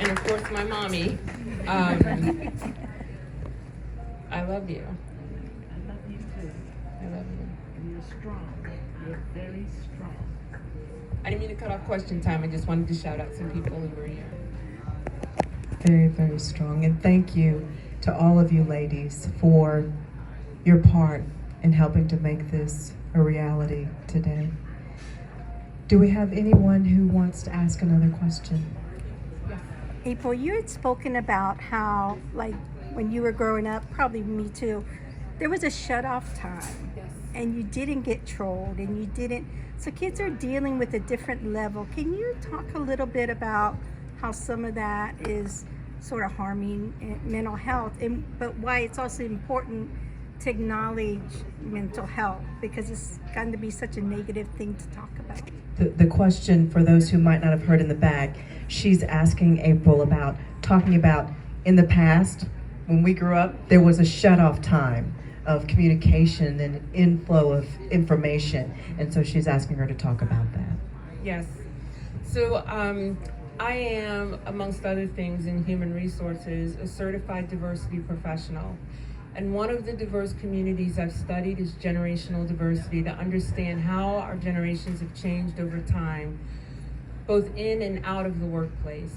and of course my mommy. I love you. I love you too. I love you. And you're strong. You're very strong. I didn't mean to cut off question time. I just wanted to shout out some people who were here. Very, very strong. And thank you to all of you ladies for your part in helping to make this a reality today. Do we have anyone who wants to ask another question? April, you had spoken about how, like, when you were growing up, probably me too, there was a shut-off time. Yes. And you didn't get trolled, and you didn't. So kids are dealing with a different level. Can you talk a little bit about how some of that is sort of harming mental health, but why it's also important to acknowledge mental health, because it's going to be such a negative thing to talk about? The question, for those who might not have heard in the back, she's asking April about talking about in the past, when we grew up, there was a shut-off time of communication and inflow of information, and so she's asking her to talk about that. Yes. So I am, amongst other things in human resources, a certified diversity professional. And one of the diverse communities I've studied is generational diversity, to understand how our generations have changed over time, both in and out of the workplace.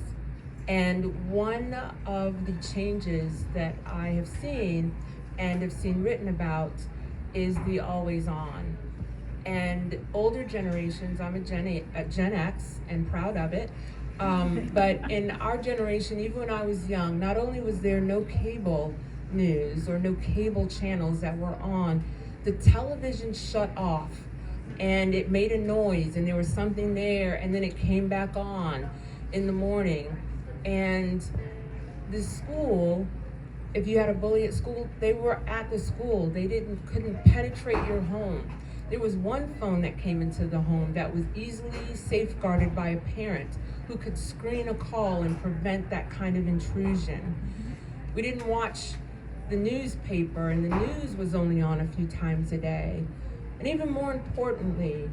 And one of the changes that I have seen and have seen written about is the always on. And older generations, I'm a Gen X and proud of it, but in our generation, even when I was young, not only was there no cable news or no cable channels that were on, the television shut off and it made a noise and there was something there, and then it came back on in the morning. And the school, if you had a bully at school, they were at the school. They couldn't penetrate your home. There was one phone that came into the home that was easily safeguarded by a parent who could screen a call and prevent that kind of intrusion. We didn't watch the newspaper, and the news was only on a few times a day. And even more importantly,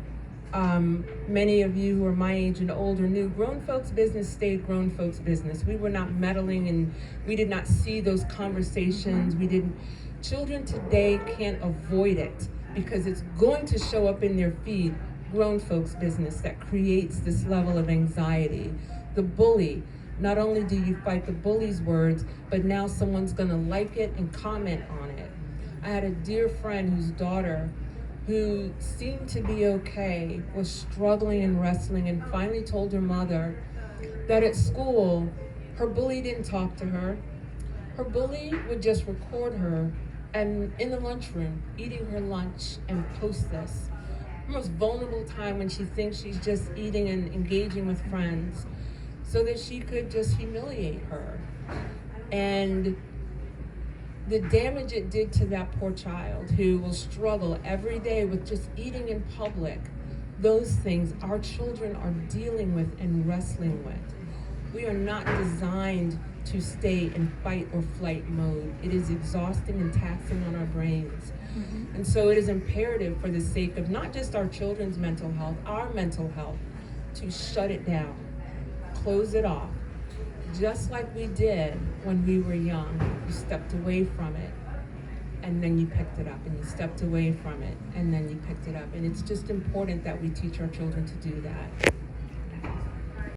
many of you who are my age and older knew grown folks' business stayed grown folks' business. We were not meddling, and we did not see those conversations. Children today can't avoid it because it's going to show up in their feed, grown folks' business, that creates this level of anxiety. The bully, not only do you fight the bully's words, but now someone's gonna like it and comment on it. I had a dear friend whose daughter, who seemed to be okay, was struggling and wrestling, and finally told her mother that at school, her bully didn't talk to her. Her bully would just record her and in the lunchroom, eating her lunch, and post this. Her most vulnerable time, when she thinks she's just eating and engaging with friends, so that she could just humiliate her. And the damage it did to that poor child, who will struggle every day with just eating in public, those things our children are dealing with and wrestling with. We are not designed to stay in fight or flight mode. It is exhausting and taxing on our brains. Mm-hmm. And so it is imperative, for the sake of not just our children's mental health, our mental health, to shut it down, close it off, just like we did when we were young. You stepped away from it, and then you picked it up, and you stepped away from it, and then you picked it up. And it's just important that we teach our children to do that.